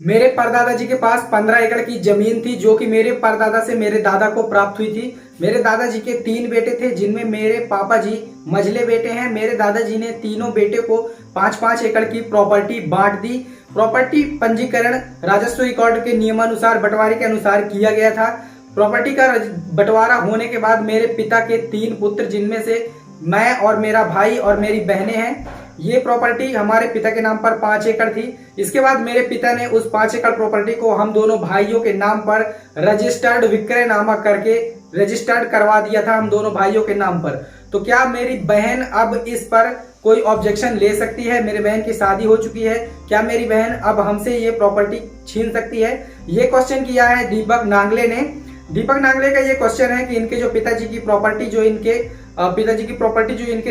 मेरे परदादा जी के पास 15 एकड़ की जमीन थी जो कि मेरे परदादा से मेरे दादा को प्राप्त हुई थी। मेरे दादाजी के 3 बेटे थे जिनमें मेरे पापा जी मझले बेटे हैं। मेरे दादाजी ने तीनों बेटे को 5-5 एकड़ की प्रॉपर्टी बांट दी। प्रॉपर्टी पंजीकरण राजस्व रिकॉर्ड के नियमानुसार बंटवारे के अनुसार किया गया था। प्रॉपर्टी का बंटवारा होने के बाद मेरे पिता के 3 पुत्र जिनमें से मैं और मेरा भाई और मेरी बहनें हैं। ये प्रॉपर्टी हमारे पिता के नाम पर 5 एकड़ थी। इसके बाद मेरे पिता ने उस 5 एकड़ प्रॉपर्टी को हम दोनों भाइयों के नाम पर रजिस्टर्ड विक्रयनामा करके रजिस्टर्ड करवा दिया था हम दोनों भाइयों के नाम पर। तो क्या मेरी बहन अब इस पर कोई ऑब्जेक्शन ले सकती है? मेरी बहन की शादी हो चुकी है, क्या मेरी बहन अब हमसे ये प्रॉपर्टी छीन सकती है? ये क्वेश्चन किया है दीपक नांगले ने। दीपक नांगले का ये क्वेश्चन है कि इनके जो पिताजी की प्रॉपर्टी जो इनके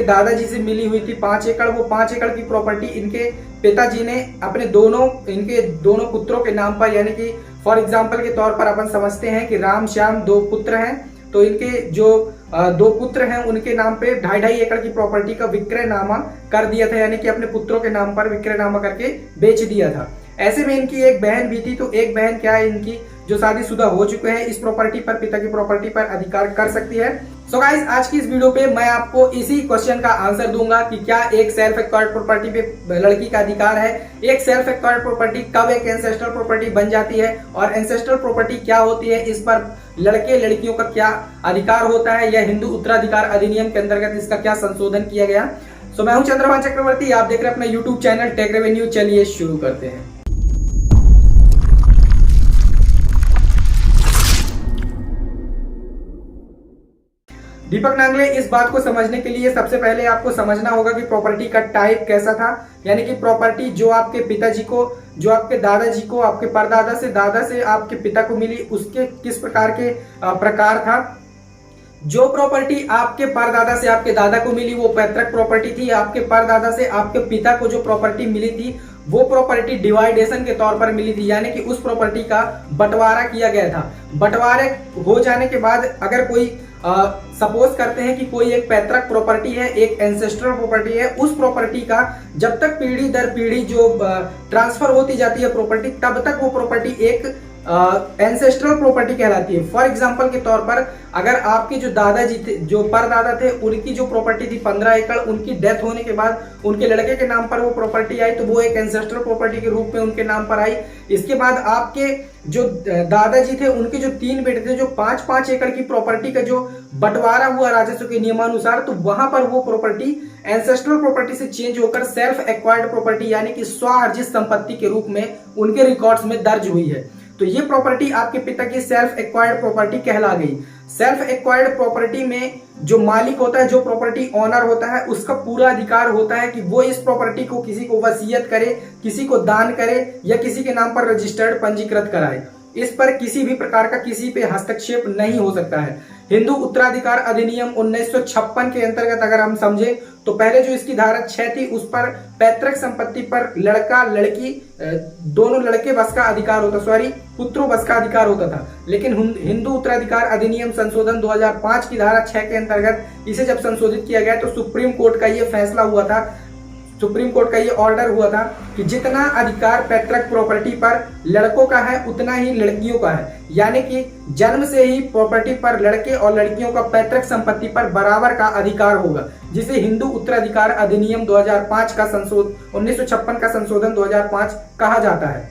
दादाजी से मिली हुई थी 5 एकड़, वो 5 एकड़ की प्रॉपर्टी इनके पिताजी ने इनके दोनों पुत्रों के नाम पर, यानी कि फॉर एग्जांपल के तौर पर अपन समझते हैं कि राम श्याम 2 पुत्र हैं, तो इनके जो 2 पुत्र हैं उनके नाम पे 2.5 एकड़ की प्रॉपर्टी का विक्रयनामा कर दिया था, यानी कि अपने पुत्रों के नाम पर विक्रयनामा करके बेच दिया था। ऐसे में इनकी एक बहन भी थी, तो एक बहन क्या है इनकी जो शादीशुदा हो चुके हैं इस प्रॉपर्टी पर, पिता की प्रॉपर्टी पर अधिकार कर सकती है। सो गाइस, आज की इस वीडियो पे मैं आपको इसी क्वेश्चन का आंसर दूंगा कि क्या एक सेल्फ एक्वायर्ड प्रॉपर्टी पे लड़की का अधिकार है, एक सेल्फ एक्वायर्ड प्रॉपर्टी कब एक एंसेस्ट्रल प्रॉपर्टी बन जाती है और एंसेस्ट्रल प्रॉपर्टी क्या होती है, इस पर लड़के लड़कियों का क्या अधिकार होता है, या हिंदू उत्तराधिकार अधिनियम के अंतर्गत इसका क्या संशोधन किया गया। सो मैं हूं चंद्रभान चक्रवर्ती, आप देख रहे हैं अपना यूट्यूब चैनल टेक रेवेन्यू। चलिए शुरू करते हैं। दीपक नांगले, इस बात को समझने के लिए सबसे पहले आपको समझना होगा कि प्रॉपर्टी का टाइप कैसा था, यानी कि प्रॉपर्टी जो आपके पिताजी को, जो आपके दादाजी को, आपके परदादा से दादा से आपके पिता को मिली, उसके किस प्रकार के प्रकार था। जो प्रॉपर्टी आपके परदादा से आपके दादा को मिली वो पैतृक प्रॉपर्टी थी। आपके परदादा से आपके पिता को जो प्रॉपर्टी मिली थी वो प्रॉपर्टी डिवाइडेशन के तौर पर मिली थी, यानी कि उस प्रॉपर्टी का बंटवारा किया गया था। बंटवारे हो जाने के बाद अगर कोई सपोज करते हैं कि कोई एक पैतृक प्रॉपर्टी है, एक एंसेस्ट्रल प्रॉपर्टी है, उस प्रॉपर्टी का जब तक पीढ़ी दर पीढ़ी जो ट्रांसफर होती जाती है प्रॉपर्टी, तब तक वो प्रॉपर्टी एक एंसेस्ट्रल प्रॉपर्टी कहलाती है। फॉर एग्जांपल के तौर पर अगर आपके जो दादाजी थे, जो परदादा थे, उनकी जो प्रॉपर्टी थी 15 एकड़, उनकी डेथ होने के बाद उनके लड़के के नाम पर वो प्रॉपर्टी आई, तो वो एक एंसेस्ट्रल प्रॉपर्टी के रूप में उनके नाम पर आई। इसके बाद आपके जो दादाजी थे उनके जो 3 बेटे थे, जो 5-5 एकड़ की प्रॉपर्टी का जो बंटवारा हुआ राजस्व के नियमानुसार, तो वहां पर वो प्रॉपर्टी एंसेस्ट्रल प्रॉपर्टी से चेंज होकर सेल्फ एक्वायर्ड प्रॉपर्टी यानी कि स्वार्जित संपत्ति के रूप में उनके रिकॉर्ड्स में दर्ज हुई है। तो ये प्रॉपर्टी आपके पिता की सेल्फ एक्वायर्ड प्रॉपर्टी कहला गई। सेल्फ एक्वायर्ड प्रॉपर्टी में जो मालिक होता है, जो प्रॉपर्टी ऑनर होता है, उसका पूरा अधिकार होता है कि वो इस प्रॉपर्टी को किसी को वसीयत करे, किसी को दान करे या किसी के नाम पर रजिस्टर्ड पंजीकृत कराए। इस पर किसी भी प्रकार का किसी पे हस्तक्षेप नहीं हो सकता है। हिंदू उत्तराधिकार अधिनियम 1956 के अंतर्गत अगर हम समझे तो पहले जो इसकी धारा 6 थी उस पर पैतृक संपत्ति पर लड़का लड़की दोनों लड़के बस का अधिकार होता, पुत्रों बस का अधिकार होता था। लेकिन हिंदू उत्तराधिकार अधिनियम संशोधन 2005 की धारा 6 के अंतर्गत इसे जब संशोधित किया गया तो सुप्रीम कोर्ट का ये फैसला हुआ था, सुप्रीम कोर्ट का ये ऑर्डर हुआ था कि जितना अधिकार पैतृक प्रॉपर्टी पर लड़कों का है उतना ही लड़कियों का है, यानी कि जन्म से ही प्रॉपर्टी पर लड़के और लड़कियों का पैतृक संपत्ति पर बराबर का अधिकार होगा, जिसे हिंदू उत्तराधिकार अधिनियम 2005 का 1956 का संशोधन 2005 कहा जाता है।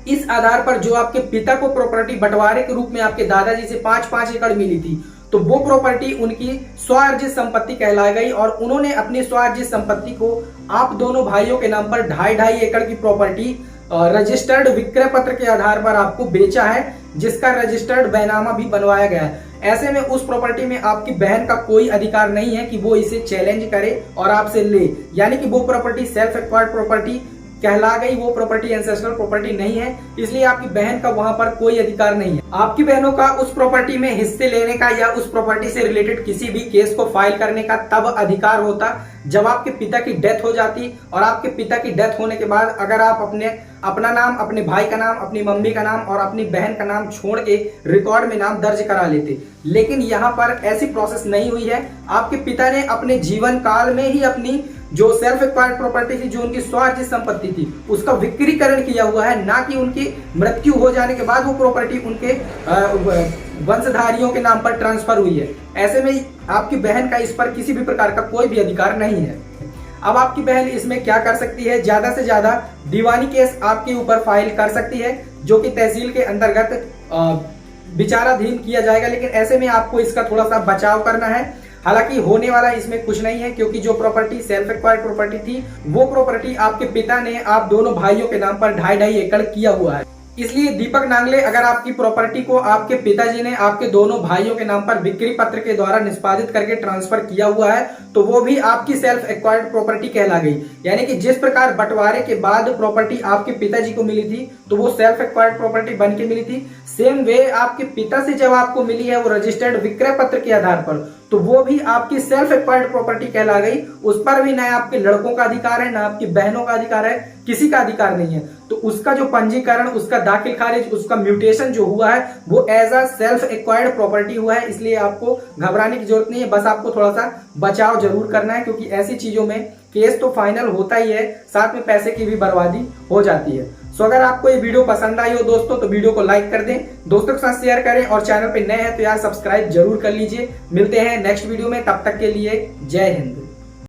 इस आधार पर जो आपके पिता को प्रॉपर्टी बंटवारे के रूप में आपके दादाजी से 5-5 एकड़ मिली थी, तो वो प्रॉपर्टी उनकी स्वार्जित संपत्ति कहला गई और उन्होंने अपनी स्वार्जित संपत्ति को आप दोनों भाइयों के नाम पर 2.5 एकड़ की प्रॉपर्टी रजिस्टर्ड विक्रय पत्र के आधार पर आपको बेचा है, जिसका रजिस्टर्ड बैनामा भी बनवाया गया है। ऐसे में उस प्रॉपर्टी में आपकी बहन का कोई अधिकार नहीं है कि वो इसे चैलेंज करे और आपसे ले, यानी कि वो प्रॉपर्टी सेल्फ एक्वायर्ड प्रॉपर्टी कहला गई, वो प्रॉपर्टी एंसेस्ट्रल प्रॉपर्टी नहीं है, इसलिए आपकी बहन का वहां पर कोई अधिकार नहीं है। आपकी बहनों का उस प्रॉपर्टी में हिस्से लेने का या उस प्रॉपर्टी से रिलेटेड किसी भी केस को फाइल करने का तब अधिकार होता जब आपके पिता की डेथ हो जाती, और आपके पिता की डेथ होने के बाद अगर आप अपना नाम, अपने भाई का नाम, अपनी मम्मी का नाम और अपनी बहन का नाम छोड़ के रिकॉर्ड में नाम दर्ज करा लेते। लेकिन यहाँ पर ऐसी प्रोसेस नहीं हुई है। आपके पिता ने अपने जीवन काल में ही अपनी जो सेल्फ एक्वायर्ड प्रॉपर्टी थी, जो उनकी स्वार्जित संपत्ति थी, उसका विक्रीकरण किया हुआ है, ना कि उनकी मृत्यु हो जाने के बाद वो प्रॉपर्टी उनके वंशधारियों के नाम पर ट्रांसफर हुई है। ऐसे में आपकी बहन का इस पर किसी भी प्रकार का कोई भी अधिकार नहीं है। अब आपकी बहन इसमें क्या कर सकती है, ज्यादा से ज्यादा दीवानी केस आपके ऊपर फाइल कर सकती है, जो कि तहसील के अंतर्गत विचाराधीन किया जाएगा। लेकिन ऐसे में आपको इसका थोड़ा सा बचाव करना है। हालांकि होने वाला इसमें कुछ नहीं है, क्योंकि जो प्रॉपर्टी सेल्फ एक्वायर्ड प्रॉपर्टी थी, वो प्रॉपर्टी आपके पिता ने आप दोनों भाइयों के नाम पर 2.5 एकड़ किया हुआ है। इसलिए दीपक नांगले, अगर आपकी प्रॉपर्टी को आपके पिताजी ने आपके दोनों भाइयों के नाम पर बिक्री पत्र के द्वारा निष्पादित करके ट्रांसफर किया हुआ है, तो वो भी आपकी सेल्फ एक्वायर्ड प्रॉपर्टी कहला गई। यानी कि जिस प्रकार बंटवारे के बाद प्रॉपर्टी आपके पिताजी को मिली थी, तो वो सेल्फ एक्वायर्ड प्रॉपर्टी बन के मिली थी। सेम वे आपके पिता से जब आपको मिली है वो रजिस्टर्ड विक्रय पत्र के आधार पर, तो वो भी आपकी सेल्फ एक्वायर्ड प्रॉपर्टी कहला गई। उस पर भी ना आपके लड़कों का अधिकार है, ना आपकी बहनों का अधिकार है, किसी का अधिकार नहीं है। तो उसका जो पंजीकरण, उसका दाखिल खारिज, उसका म्यूटेशन जो हुआ है, वो as a self acquired property हुआ है। इसलिए आपको घबराने की जरूरत नहीं है, बस आपको थोड़ा सा बचाव जरूर करना है, क्योंकि ऐसी चीजों में केस तो फाइनल होता ही है, साथ में पैसे की भी बर्बादी हो जाती है। सो अगर आपको ये वीडियो पसंद आई हो दोस्तों, तो वीडियो को लाइक कर दें, दोस्तों के साथ शेयर करें, और चैनल पे नए हैं तो यार सब्सक्राइब जरूर कर लीजिए। मिलते हैं नेक्स्ट वीडियो में, तब तक के लिए जय हिंद।